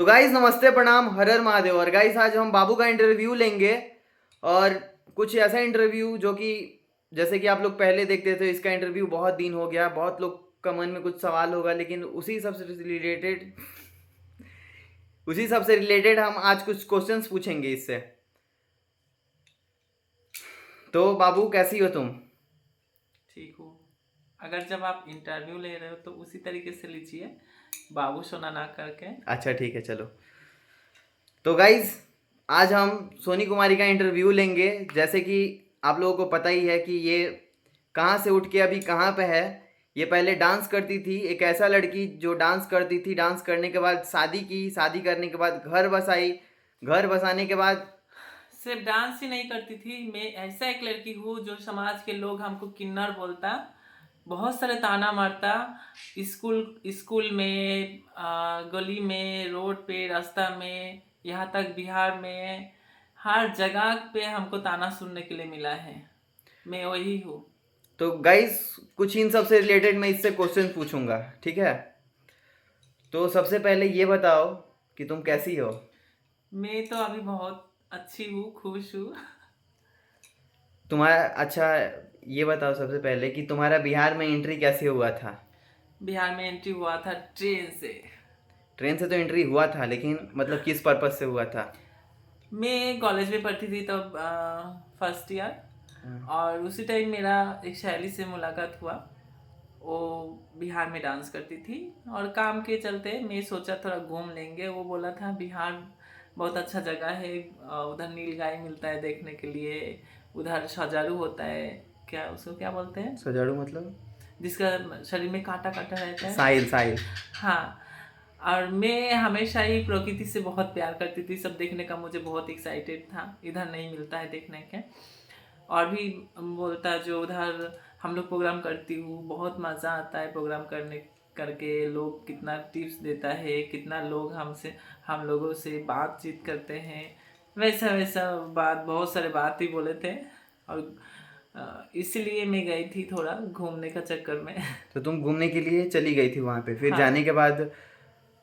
तो गाइस नमस्ते प्रणाम हर हर महादेव। और गाइस आज हम बाबू का इंटरव्यू लेंगे और कुछ ऐसा इंटरव्यू जो कि जैसे कि आप लोग पहले देखते थे, इसका इंटरव्यू बहुत दिन हो गया, बहुत लोग का मन में कुछ सवाल होगा, लेकिन उसी सब से रिलेटेड हम आज कुछ क्वेश्चंस पूछेंगे इससे। तो बाबू कैसी हो तुम? ठीक हूँ। अगर जब आप इंटरव्यू ले रहे हो तो उसी तरीके से लीजिए, बाबू सोना ना करके। अच्छा ठीक है चलो। तो गाइज आज हम सोनी कुमारी का इंटरव्यू लेंगे। जैसे कि आप लोगों को पता ही है कि ये कहाँ से उठ के अभी कहाँ पे है। ये पहले डांस करती थी, एक ऐसा लड़की जो डांस करती थी, डांस करने के बाद शादी की, शादी करने के बाद घर बसाई, घर बसाने के बाद सिर्फ डांस ही नहीं करती थी, मैं ऐसा एक लड़की हूँ जो समाज के लोग हमको किन्नर बोलता, बहुत सारे ताना मारता। स्कूल स्कूल में, गली में, रोड पे, रास्ता में, यहाँ तक बिहार में, हर जगह पे हमको ताना सुनने के लिए मिला है। मैं वही हूँ। तो गाइज कुछ इन सब से रिलेटेड मैं इससे क्वेश्चन पूछूंगा, ठीक है? तो सबसे पहले ये बताओ कि तुम कैसी हो? मैं तो अभी बहुत अच्छी हूँ, खुश हूँ। तुम्हारा अच्छा, ये बताओ सबसे पहले कि तुम्हारा बिहार में एंट्री कैसे हुआ था? बिहार में एंट्री हुआ था ट्रेन से। ट्रेन से तो एंट्री हुआ था, लेकिन मतलब किस पर्पज से हुआ था? मैं कॉलेज में पढ़ती थी तब, फर्स्ट ईयर। हाँ। और उसी टाइम मेरा एक सहेली से मुलाकात हुआ। वो बिहार में डांस करती थी और काम के चलते मैं सोचा थोड़ा घूम लेंगे। वो बोला था बिहार बहुत अच्छा जगह है, उधर नीलगाय मिलता है देखने के लिए, उधर सजारू होता है, क्या उसको क्या बोलते हैं, सजाड़ू मतलब? जिसका शरीर में कांटा कांटा रहता है। साहिल साहिल। हाँ। और मैं हमेशा ही प्रकृति से बहुत प्यार करती थी, सब देखने का मुझे बहुत एक्साइटेड था, इधर नहीं मिलता है देखने के। और भी बोलता जो उधर हम लोग प्रोग्राम करती हूँ, बहुत मज़ा आता है प्रोग्राम करने करके, लोग कितना टिप्स देता है, कितना लोग हमसे हम लोगों से बातचीत करते हैं, वैसा वैसा बात, बहुत सारे बात ही बोले थे। और इसलिए मैं गई थी थोड़ा घूमने का चक्कर में। तो तुम घूमने के लिए चली गई थी वहाँ पे, फिर हाँ। जाने के बाद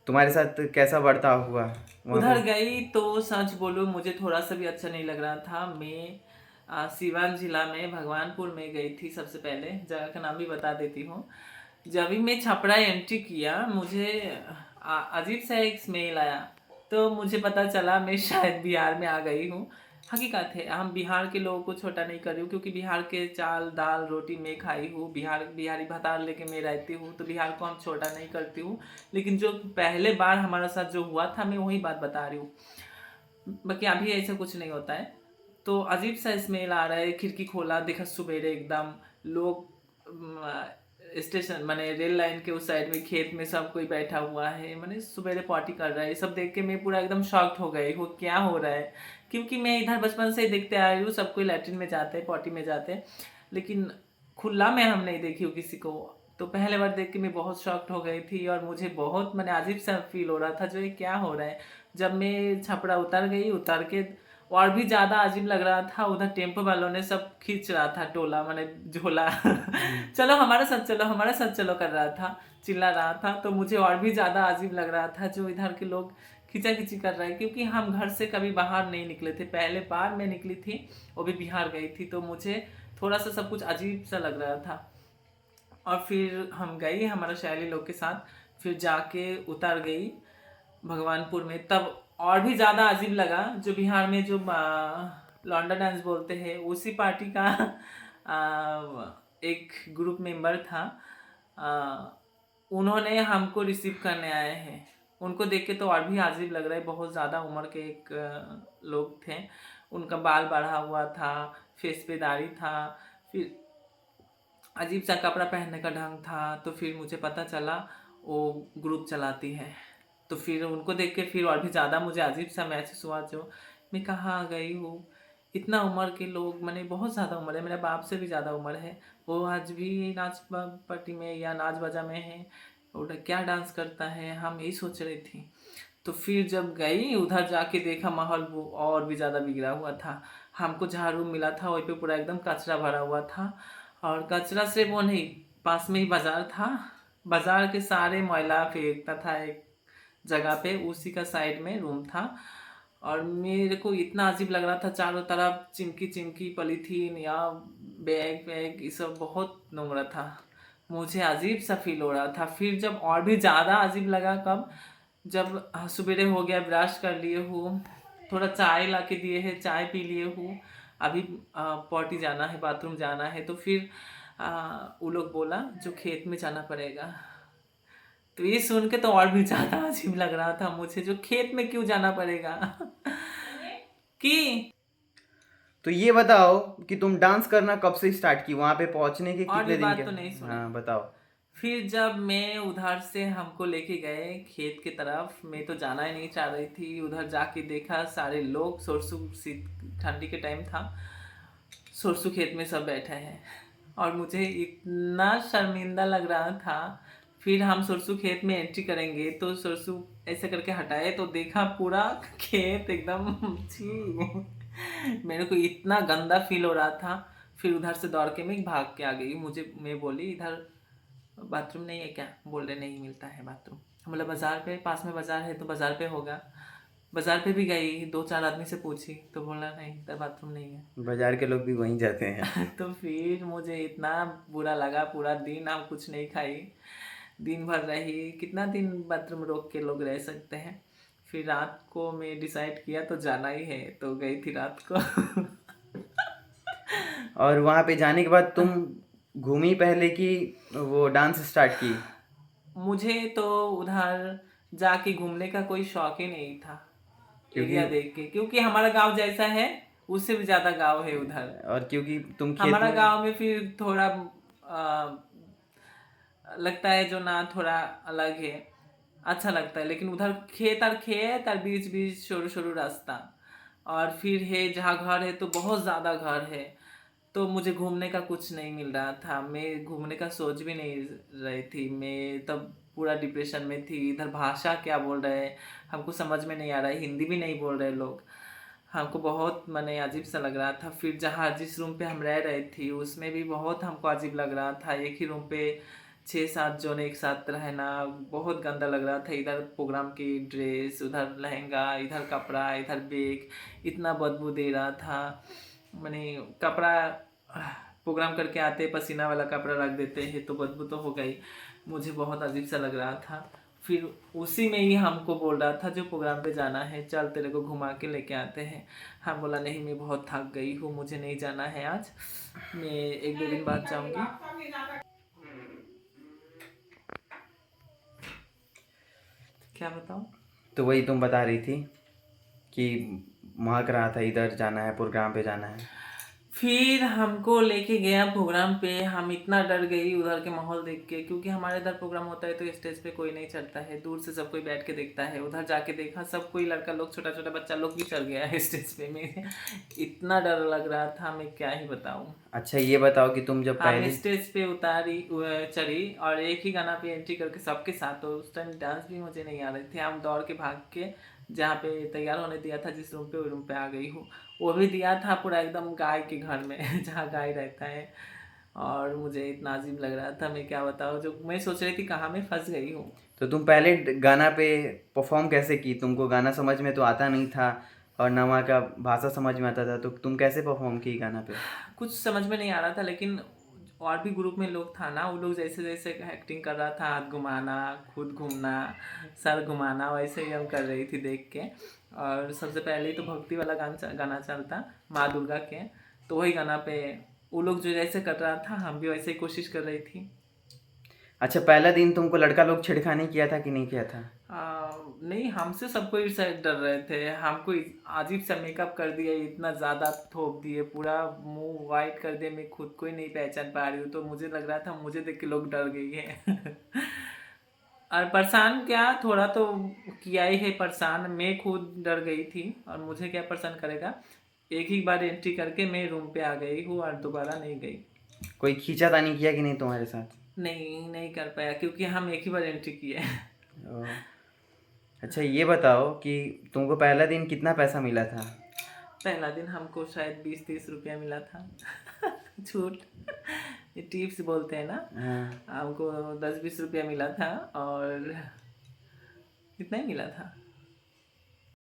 तुम्हारे साथ कैसा बर्ताव हुआ वहाँ पे? उधर गई तो सच बोलूँ मुझे थोड़ा सा भी अच्छा नहीं लग रहा था। मैं सिवान जिला में भगवानपुर में गई थी। सबसे पहले जगह का नाम भी बता देती हूँ। जब भी मैं छपरा एंट्री किया, मुझे अजीब सा एक स्मेल आया, तो मुझे पता चला मैं शायद बिहार में आ गई हूँ। हकीकत है, हम बिहार के लोगों को छोटा नहीं कर रही हूँ, क्योंकि बिहार के चाल दाल रोटी मैं खाई हूँ, बिहारी भतार लेके मैं रहती हूँ, तो बिहार को हम छोटा नहीं करती हूँ। लेकिन जो पहले बार हमारे साथ जो हुआ था, मैं वही बात बता रही हूँ। बाकी अभी ऐसा कुछ नहीं होता है। तो अजीब सा स्मेल आ रहा है, खिड़की खोला, देखा सुबेरे एकदम लोग, स्टेशन माने रेल लाइन के उस साइड में खेत में सब कोई बैठा हुआ है, माने सुबेरे पार्टी कर रहा है। सब देख के मैं पूरा एकदम शॉक्ड हो गई हूँ, क्या हो रहा है। क्योंकि मैं इधर बचपन से ही देखते आ रही हूँ, सब कोई लैट्रिन में जाते हैं, पार्टी में जाते हैं, लेकिन खुला में हम नहीं देखी हूँ किसी को। तो पहले बार देख के मैं बहुत शॉक्ड हो गई थी, और मुझे बहुत मैंने अजीब सा फील हो रहा था, जो ये क्या हो रहा है। जब मैं छपरा उतर गई, उतर के और भी ज़्यादा अजीब लग रहा था। उधर टेम्पो वालों ने सब खींच रहा था टोला, मैंने झोला। चलो हमारे साथ चलो, हमारे साथ चलो कर रहा था, चिल्ला रहा था। तो मुझे और भी ज़्यादा अजीब लग रहा था जो इधर के लोग खींचा खींची कर रहे हैं, क्योंकि हम घर से कभी बाहर नहीं निकले थे। पहले बार मैं निकली थी, वो भी बिहार गई थी, तो मुझे थोड़ा सा सब कुछ अजीब सा लग रहा था। और फिर हम गई हमारे सहेली लोग के साथ, फिर जाके उतर गई भगवानपुर में। तब और भी ज़्यादा अजीब लगा, जो बिहार में जो लौंडा डांस बोलते हैं, उसी पार्टी का एक ग्रुप मेंबर था। उन्होंने हमको रिसीव करने आए हैं। उनको देख के तो और भी अजीब लग रहा है, बहुत ज़्यादा उम्र के एक लोग थे। उनका बाल बढ़ा हुआ था, फेस पे दाढ़ी था, फिर अजीब सा कपड़ा पहनने का ढंग था। तो फिर मुझे पता चला वो ग्रुप चलाती है। तो फिर उनको देख के फिर और भी ज़्यादा मुझे अजीब सा महसूस हुआ, जो मैं कहाँ आ गई हूँ। इतना उम्र के लोग, मैंने बहुत ज़्यादा उम्र है, मेरे बाप से भी ज़्यादा उम्र है, वो आज भी नाच पार्टी में या नाच बाजा में है। और क्या डांस करता है, हम यही सोच रही थी। तो फिर जब गई उधर, जाके देखा माहौल वो और भी ज़्यादा बिगड़ा हुआ था। हमको जहाँ रूम मिला था वहीं पे पूरा एकदम कचरा भरा हुआ था। और कचरा से वो नहीं, पास में ही बाज़ार था, बाज़ार के सारे मैला फेंकता था एक जगह पे, उसी का साइड में रूम था। और मेरे को इतना अजीब लग रहा था, चारों तरफ चिमकी चिमकी पॉलीथीन या बैग वैग ये सब बहुत नोंगरा था। मुझे अजीब सा फील हो रहा था। फिर जब और भी ज़्यादा अजीब लगा कब, जब सुबेरे हो गया, ब्रश कर लिए हूँ, थोड़ा चाय ला के दिए है, चाय पी लिए हूँ, अभी पॉटी जाना है, बाथरूम जाना है, तो फिर वो लोग बोला जो खेत में जाना पड़ेगा। तो ये सुन के तो और भी ज़्यादा अजीब लग रहा था मुझे, जो खेत में क्यों जाना पड़ेगा कि। तो ये बताओ कि तुम डांस करना कब से स्टार्ट की, वहां पे पहुंचने के और ये कितने दिन के? बात तो नहीं सुनी। हाँ बताओ। फिर जब मैं उधर से हमको लेके गए खेत की तरफ, मैं तो जाना ही नहीं चाह रही थी। उधर जाके देखा सारे लोग, सरसों ठंडी के टाइम था, सरसों खेत में सब बैठे हैं और मुझे इतना शर्मिंदा लग रहा था। फिर हम सरसों खेत में एंट्री करेंगे तो सरसों ऐसे करके हटाए तो देखा पूरा खेत एकदम छी, मेरे को इतना गंदा फील हो रहा था। फिर उधर से दौड़ के मैं भाग के आ गई। मैं बोली इधर बाथरूम नहीं है क्या? बोल रहे नहीं मिलता है बाथरूम। हम बोला बाजार पे, पास में बाजार है तो बाजार पे होगा। बाजार पे भी गई, 2-4 आदमी से पूछी तो बोला नहीं इधर बाथरूम नहीं है। बाजार के लोग भी वहीं जाते हैं। तो फिर मुझे इतना बुरा लगा, पूरा दिन हम कुछ नहीं खाई, दिन भर रही। कितना दिन बाथरूम रोक के लोग रह सकते हैं। फिर रात को मैं डिसाइड किया तो जाना ही है, तो गई थी रात को और वहां पे जाने के बाद तुम घूमी पहले कि वो डांस स्टार्ट की? मुझे तो उधर जाके घूमने का कोई शौक ही नहीं था, क्योंकि एरिया देख के, क्योंकि हमारा गांव जैसा है उससे भी ज़्यादा गांव है उधर। और क्योंकि तुम खेत हमारा में। गांव में फिर थोड़ा लगता है जो ना, थोड़ा अलग है, अच्छा लगता है। लेकिन उधर खेत और बीच बीच शुरू शुरू रास्ता, और फिर है जहाँ घर है तो बहुत ज़्यादा घर है। तो मुझे घूमने का कुछ नहीं मिल रहा था, मैं घूमने का सोच भी नहीं रही थी। मैं तब पूरा डिप्रेशन में थी। इधर भाषा क्या बोल रहे हैं हमको समझ में नहीं आ रहा है, हिंदी भी नहीं बोल रहे लोग, हमको बहुत माने अजीब सा लग रहा था। फिर जहाँ जिस रूम पे हम रह रहे थे उसमें भी बहुत हमको अजीब लग रहा था। एक ही रूम पे 6-7 जन एक साथ रहना बहुत गंदा लग रहा था। इधर प्रोग्राम की ड्रेस, उधर लहंगा, इधर कपड़ा, इधर बैग, इतना बदबू दे रहा था। मैंने कपड़ा प्रोग्राम करके आते पसीना वाला कपड़ा रख देते हैं तो बदबू तो हो गई। मुझे बहुत अजीब सा लग रहा था। फिर उसी में ही हमको बोल रहा था जो प्रोग्राम पे जाना है चल तेरे को घुमा के लेके आते हैं। हम बोला नहीं मैं बहुत थक गई हूँ, मुझे नहीं जाना है आज, मैं 1-2 दिन बाद जाऊँगी। क्या बताऊँ? तो वही तुम बता रही थी कि महक रहा था इधर जाना है, प्रोग्राम पे जाना है। फिर हमको लेके गया प्रोग्राम पे। हम इतना डर गई उधर के माहौल देख के, क्योंकि हमारे इधर प्रोग्राम होता है तो स्टेज पे कोई नहीं चढ़ता है, दूर से सब कोई बैठ के देखता है। उधर जाके देखा सब कोई, लड़का लोग, छोटा छोटा बच्चा लोग भी चढ़ गया है स्टेज पे। मैं इतना डर लग रहा था, मैं क्या ही बताऊँ। अच्छा ये बताओ कि तुम जब हम पहली। स्टेज पे चढ़ी और एक ही गाना पे एंट्री करके सबके साथ, तो उस टाइम डांस भी मुझे नहीं आ रहे थे। हम दौड़ के भाग के जहाँ पे तैयार होने दिया था जिस रूम पे, वो रूम पे आ गई हूँ। वो भी दिया था पूरा एकदम गाय के घर में जहाँ गाय रहता है। और मुझे इतना अजीब लग रहा था, मैं क्या बताऊँ, जो मैं सोच रही थी कहाँ मैं फंस गई हूँ। तो तुम पहले गाना पे परफॉर्म कैसे की? तुमको गाना समझ में तो आता नहीं था और ना वहाँ का भाषा समझ में आता था, तो तुम कैसे परफॉर्म की गाना पे? कुछ समझ में नहीं आ रहा था, लेकिन और भी ग्रुप में लोग था ना, वो लोग जैसे जैसे एक्टिंग कर रहा था, हाथ घुमाना, खुद घूमना, सर घुमाना, वैसे ही हम कर रही थी देख के। और सबसे पहले ही तो भक्ति वाला गाना चलता माँ दुर्गा के, तो वही गाना पे वो लोग जो जैसे कर रहा था हम भी वैसे ही कोशिश कर रही थी। अच्छा पहला दिन तुमको लड़का लोग छेड़खानी किया था कि नहीं किया था? नहीं, हमसे सब कोई शायद डर रहे थे। हमको अजीब सा मेकअप कर दिया, इतना ज़्यादा थोप दिए, पूरा मुंह वाइट कर दिया, मैं खुद को ही नहीं पहचान पा रही हूँ। तो मुझे लग रहा था मुझे देख के लोग डर गई है और परेशान क्या, थोड़ा तो किया ही है परेशान, मैं खुद डर गई थी और मुझे क्या परेशान करेगा। एक ही बार एंट्री करके मैं रूम पे आ गई हूँ और दोबारा नहीं गई। कोई खींचातानी किया कि नहीं तुम्हारे साथ? नहीं, नहीं कर पाया क्योंकि हम एक ही बार एंट्री किए ओ, अच्छा ये बताओ कि तुमको पहला दिन कितना पैसा मिला था? पहला दिन हमको शायद 20-30 रुपया मिला था छूट, ये टिप्स बोलते हैं ना। हाँ। हमको 10-20 रुपया मिला था। और इतना ही मिला था।